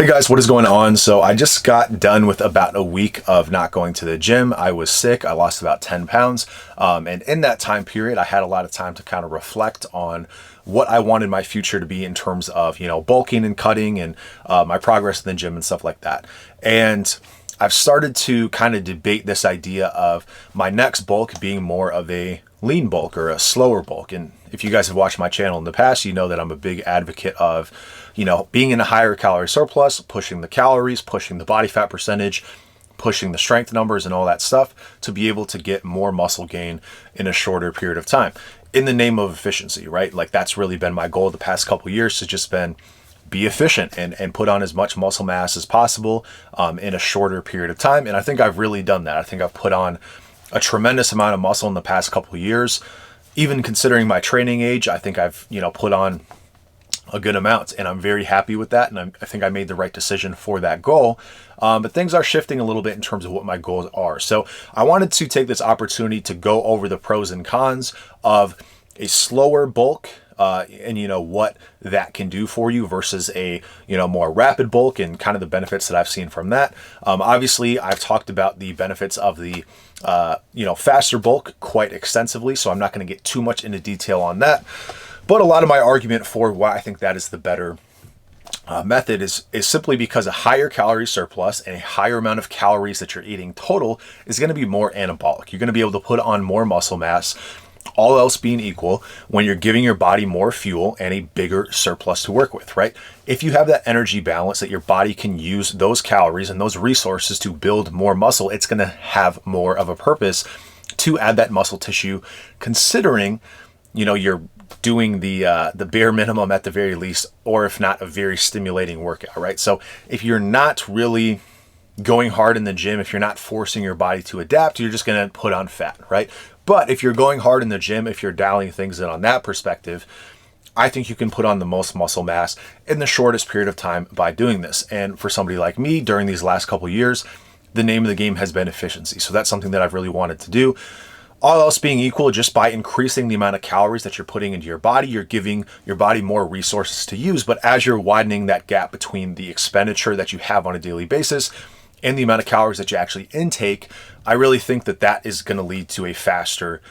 Hey guys, what is going on? So I just got done with about a week of not going to the gym. I was sick. I lost about 10 pounds. And in that time period, I had a lot of time to kind of reflect on what I wanted my future to be in terms of, bulking and cutting and my progress in the gym and stuff like that. And I've started to kind of debate this idea of my next bulk being more of a lean bulk or a slower bulk. And if you guys have watched my channel in the past, you know that I'm a big advocate of, being in a higher calorie surplus, pushing the calories, pushing the body fat percentage, pushing the strength numbers and all that stuff to be able to get more muscle gain in a shorter period of time in the name of efficiency, right? Like that's really been my goal the past couple of years, to just be efficient and put on as much muscle mass as possible in a shorter period of time. And I think I've really done that. I think I've put on a tremendous amount of muscle in the past couple of years. Even considering my training age, I think I've, put on a good amount, and I'm very happy with that. And I think I made the right decision for that goal. But things are shifting a little bit in terms of what my goals are. So I wanted to take this opportunity to go over the pros and cons of a slower bulk, and what that can do for you versus a more rapid bulk and kind of the benefits that I've seen from that. Obviously, I've talked about the benefits of the faster bulk quite extensively, so I'm not going to get too much into detail on that. But a lot of my argument for why I think that is the better method is simply because a higher calorie surplus and a higher amount of calories that you're eating total is going to be more anabolic. You're going to be able to put on more muscle mass, all else being equal, when you're giving your body more fuel and a bigger surplus to work with, right? If you have that energy balance that your body can use those calories and those resources to build more muscle, it's going to have more of a purpose to add that muscle tissue, considering, you're doing the bare minimum at the very least, or if not, a very stimulating workout, right? So if you're not really going hard in the gym, if you're not forcing your body to adapt, you're just going to put on fat, right? But if you're going hard in the gym, if you're dialing things in on that perspective, I think you can put on the most muscle mass in the shortest period of time by doing this. And for somebody like me, during these last couple of years, the name of the game has been efficiency. So that's something that I've really wanted to do. All else being equal, just by increasing the amount of calories that you're putting into your body, you're giving your body more resources to use. But as you're widening that gap between the expenditure that you have on a daily basis and the amount of calories that you actually intake, I really think that that is going to lead to a faster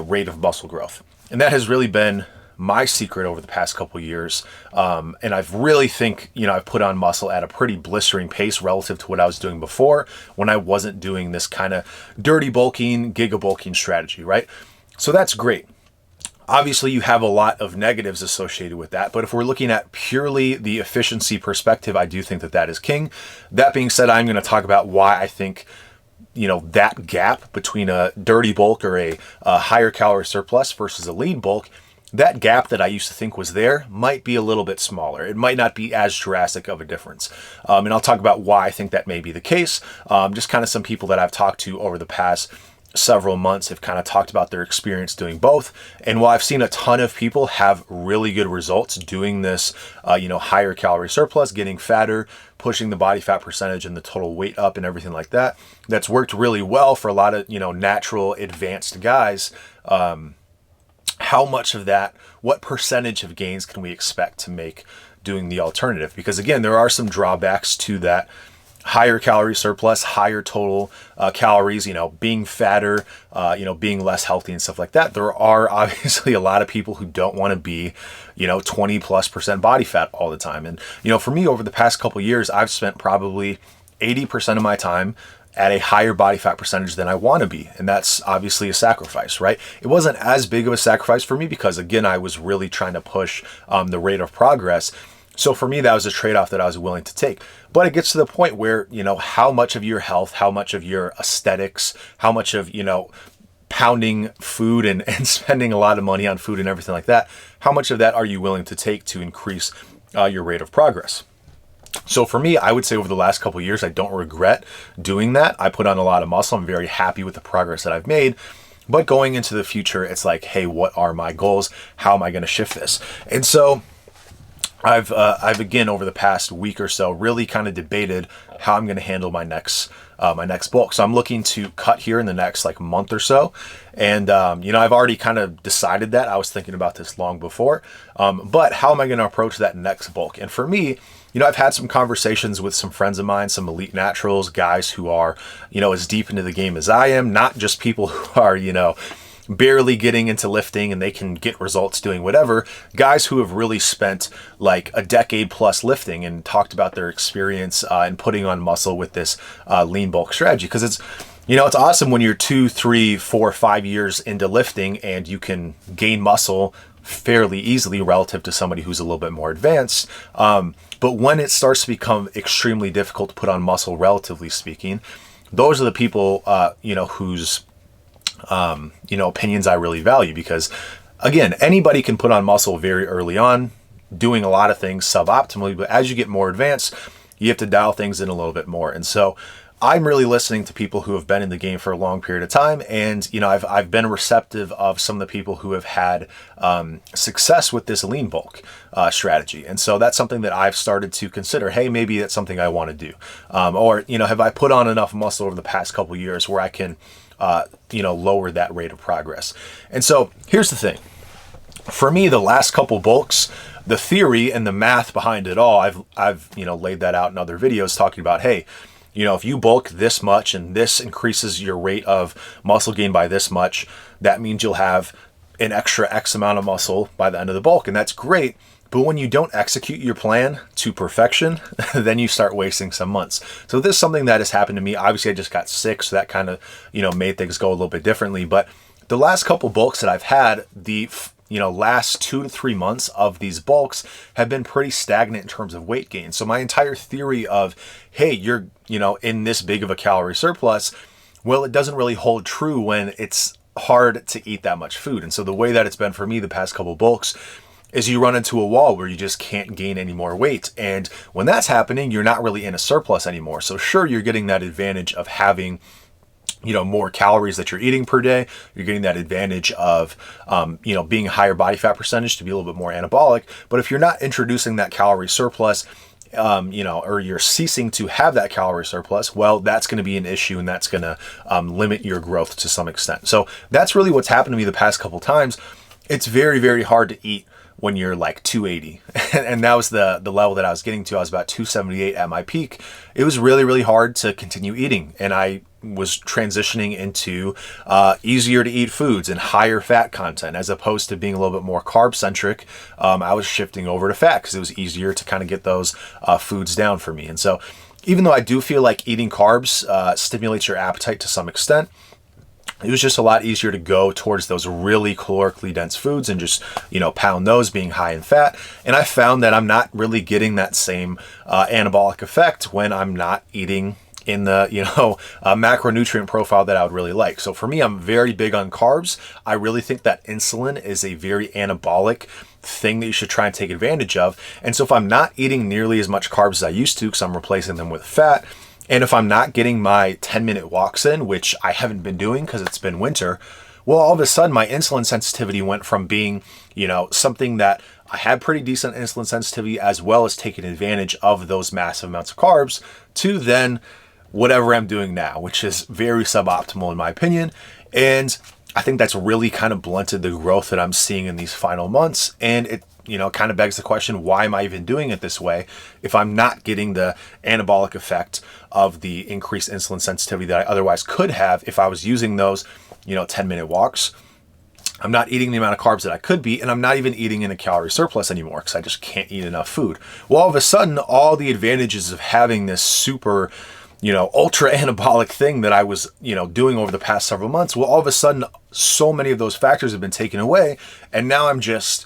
rate of muscle growth. And that has really been my secret over the past couple of years. And I've really think, I've put on muscle at a pretty blistering pace relative to what I was doing before, when I wasn't doing this kind of dirty bulking, giga bulking strategy, right? So that's great. Obviously, you have a lot of negatives associated with that, but if we're looking at purely the efficiency perspective, I do think that that is king. That being said, I'm going to talk about why I think that gap between a dirty bulk or a higher calorie surplus versus a lean bulk, that gap that I used to think was there might be a little bit smaller. It might not be as drastic of a difference. And I'll talk about why I think that may be the case. Just kind of some people that I've talked to over the past several months have kind of talked about their experience doing both. And while I've seen a ton of people have really good results doing this, higher calorie surplus, getting fatter, pushing the body fat percentage and the total weight up and everything like that, that's worked really well for a lot of, natural advanced guys. How much of that, what percentage of gains can we expect to make doing the alternative? Because again, there are some drawbacks to that higher calorie surplus, higher total calories, being fatter, being less healthy and stuff like that. There are obviously a lot of people who don't want to be, 20+% body fat all the time. And, for me, over the past couple of years, I've spent probably 80% of my time at a higher body fat percentage than I want to be. And that's obviously a sacrifice, right? It wasn't as big of a sacrifice for me because, again, I was really trying to push the rate of progress. So for me, that was a trade-off that I was willing to take. But it gets to the point where, how much of your health, how much of your aesthetics, how much of, pounding food and spending a lot of money on food and everything like that, how much of that are you willing to take to increase your rate of progress? So for me, I would say over the last couple of years, I don't regret doing that. I put on a lot of muscle. I'm very happy with the progress that I've made. But going into the future, it's like, hey, what are my goals? How am I going to shift this? And so I've again, over the past week or so, really kind of debated how I'm going to handle my next bulk. So I'm looking to cut here in the next month or so. And, I've already kind of decided that. I was thinking about this long before. But how am I going to approach that next bulk? And for me, I've had some conversations with some friends of mine, some elite naturals, guys who are, as deep into the game as I am, not just people who are, barely getting into lifting and they can get results doing whatever. Guys who have really spent like a decade plus lifting and talked about their experience in putting on muscle with this lean bulk strategy. Because it's awesome when you're 2, 3, 4, 5 years into lifting and you can gain muscle fairly easily relative to somebody who's a little bit more advanced. But when it starts to become extremely difficult to put on muscle, relatively speaking, those are the people, whose opinions I really value, because again, anybody can put on muscle very early on, doing a lot of things suboptimally, but as you get more advanced, you have to dial things in a little bit more. And so I'm really listening to people who have been in the game for a long period of time. And, I've been receptive of some of the people who have had success with this lean bulk strategy. And so that's something that I've started to consider. Hey, maybe that's something I want to do. Or have I put on enough muscle over the past couple of years where I can lower that rate of progress? And so here's the thing. For me, the last couple bulks, the theory and the math behind it all, I've laid that out in other videos talking about, hey, if you bulk this much and this increases your rate of muscle gain by this much, that means you'll have an extra X amount of muscle by the end of the bulk. And that's great. But when you don't execute your plan to perfection, then you start wasting some months. So this is something that has happened to me. Obviously, I just got sick, so that kind of, made things go a little bit differently. But the last couple bulks that I've had, the last 2 to 3 months of these bulks have been pretty stagnant in terms of weight gain. So my entire theory of, hey, you're, in this big of a calorie surplus, well, it doesn't really hold true when it's hard to eat that much food. And so the way that it's been for me the past couple bulks is you run into a wall where you just can't gain any more weight. And when that's happening, you're not really in a surplus anymore. So sure, you're getting that advantage of having more calories that you're eating per day. You're getting that advantage of, being a higher body fat percentage to be a little bit more anabolic. But if you're not introducing that calorie surplus, or you're ceasing to have that calorie surplus, well, that's going to be an issue, and that's going to limit your growth to some extent. So that's really what's happened to me the past couple times. It's very, very hard to eat when you're like 280. And that was the level that I was getting to. I was about 278 at my peak. It was really, really hard to continue eating. And I was transitioning into easier to eat foods and higher fat content, as opposed to being a little bit more carb centric. I was shifting over to fat because it was easier to kind of get those foods down for me. And so even though I do feel like eating carbs stimulates your appetite to some extent, it was just a lot easier to go towards those really calorically dense foods and just, pound those, being high in fat. And I found that I'm not really getting that same anabolic effect when I'm not eating in the, macronutrient profile that I would really like. So for me, I'm very big on carbs. I really think that insulin is a very anabolic thing that you should try and take advantage of. And so if I'm not eating nearly as much carbs as I used to, because I'm replacing them with fat, and if I'm not getting my 10-minute walks in, which I haven't been doing because it's been winter, well, all of a sudden my insulin sensitivity went from being, something that I had pretty decent insulin sensitivity, as well as taking advantage of those massive amounts of carbs, to then whatever I'm doing now, which is very suboptimal in my opinion. And I think that's really kind of blunted the growth that I'm seeing in these final months. And it, kind of begs the question, why am I even doing it this way if I'm not getting the anabolic effect of the increased insulin sensitivity that I otherwise could have if I was using those, 10-minute walks? I'm not eating the amount of carbs that I could be, and I'm not even eating in a calorie surplus anymore because I just can't eat enough food. Well, all of a sudden, all the advantages of having this super, ultra anabolic thing that I was, doing over the past several months, well, all of a sudden, so many of those factors have been taken away, and now I'm just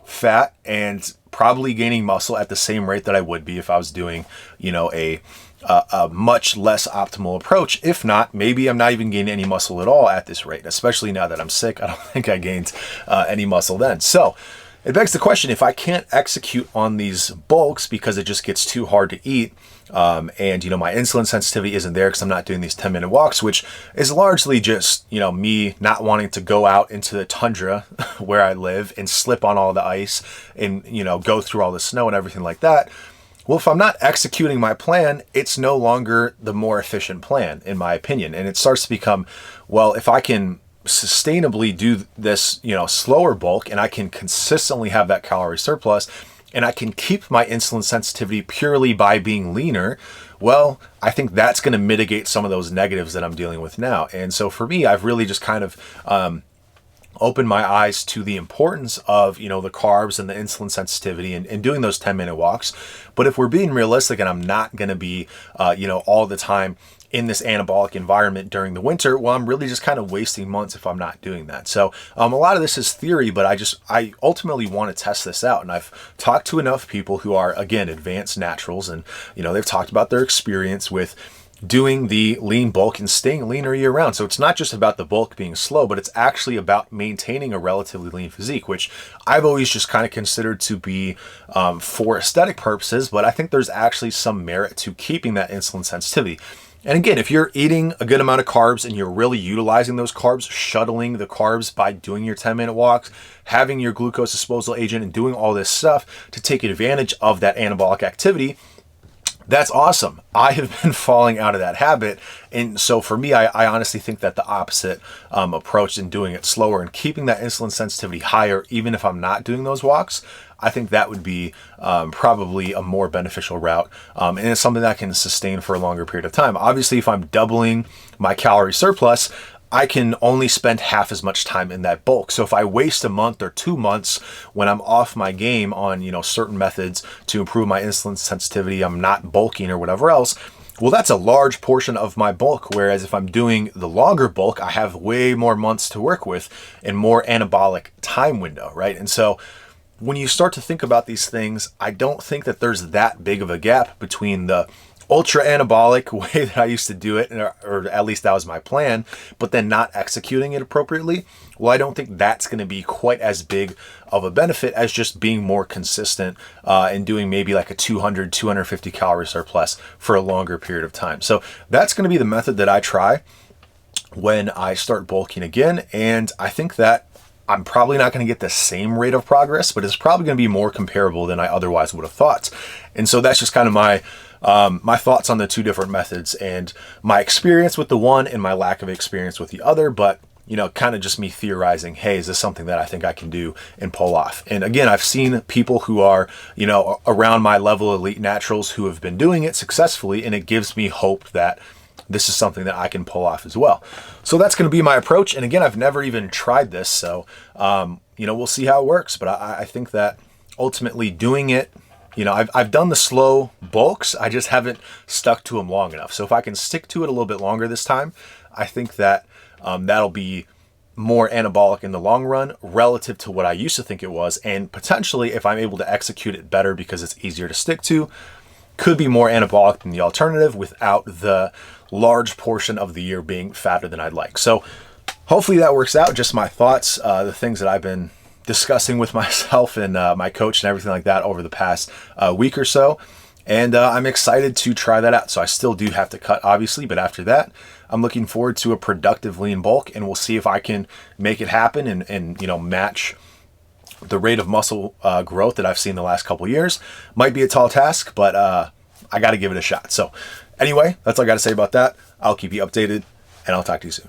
fat and probably gaining muscle at the same rate that I would be if I was doing, a much less optimal approach. If not, maybe I'm not even gaining any muscle at all at this rate, especially now that I'm sick. I don't think I gained any muscle then. So it begs the question, if I can't execute on these bulks because it just gets too hard to eat, and my insulin sensitivity isn't there because I'm not doing these 10-minute walks, which is largely just, me not wanting to go out into the tundra where I live and slip on all the ice and, go through all the snow and everything like that. Well, if I'm not executing my plan, it's no longer the more efficient plan, in my opinion. And it starts to become, well, if I can sustainably do this, slower bulk, and I can consistently have that calorie surplus, and I can keep my insulin sensitivity purely by being leaner, well, I think that's going to mitigate some of those negatives that I'm dealing with now. And so for me, I've really just kind of opened my eyes to the importance of, you know, the carbs and the insulin sensitivity and doing those 10-minute walks. But if we're being realistic, and I'm not going to be, you know, all the time in this anabolic environment during the winter, well, I'm really just kind of wasting months if I'm not doing that. So a lot of this is theory, but I ultimately want to test this out. And I've talked to enough people who are, again, advanced naturals, and, you know, they've talked about their experience with doing the lean bulk and staying leaner year round. So it's not just about the bulk being slow, but it's actually about maintaining a relatively lean physique, which I've always just kind of considered to be for aesthetic purposes, but I think there's actually some merit to keeping that insulin sensitivity. And again, if you're eating a good amount of carbs and you're really utilizing those carbs, shuttling the carbs by doing your 10-minute walks, having your glucose disposal agent, and doing all this stuff to take advantage of that anabolic activity, that's awesome. I have been falling out of that habit. And so for me, I honestly think that the opposite approach in doing it slower and keeping that insulin sensitivity higher, even if I'm not doing those walks, I think that would be probably a more beneficial route. And it's something that I can sustain for a longer period of time. Obviously, if I'm doubling my calorie surplus, I can only spend half as much time in that bulk. So if I waste a month or 2 months when I'm off my game on, you know, certain methods to improve my insulin sensitivity, I'm not bulking or whatever else, well, that's a large portion of my bulk. Whereas if I'm doing the longer bulk, I have way more months to work with and more anabolic time window, right? And so when you start to think about these things, I don't think that there's that big of a gap between the ultra anabolic way that I used to do it, or at least that was my plan, but then not executing it appropriately. Well, I don't think that's going to be quite as big of a benefit as just being more consistent and doing maybe like a 200, 250 calorie surplus for a longer period of time. So that's going to be the method that I try when I start bulking again. And I think that I'm probably not going to get the same rate of progress, but it's probably going to be more comparable than I otherwise would have thought. And so that's just kind of my thoughts on the two different methods and my experience with the one and my lack of experience with the other. But, you know, kind of just me theorizing, hey, is this something that I think I can do and pull off? And again, I've seen people who are, you know, around my level elite naturals who have been doing it successfully, and it gives me hope that this is something that I can pull off as well. So that's going to be my approach. And again, I've never even tried this. So, you know, we'll see how it works. But I think that ultimately doing it, you know, I've done the slow bulks. I just haven't stuck to them long enough. So if I can stick to it a little bit longer this time, I think that that'll be more anabolic in the long run relative to what I used to think it was. And potentially, if I'm able to execute it better because it's easier to stick to, could be more anabolic than the alternative without the large portion of the year being fatter than I'd like. So hopefully that works out. Just my thoughts, the things that I've been discussing with myself and my coach and everything like that over the past week or so. And I'm excited to try that out. So I still do have to cut, obviously, but after that, I'm looking forward to a productive lean bulk, and we'll see if I can make it happen and you know, match the rate of muscle growth that I've seen the last couple years. Might be a tall task, but I got to give it a shot. So anyway, that's all I got to say about that. I'll keep you updated, and I'll talk to you soon.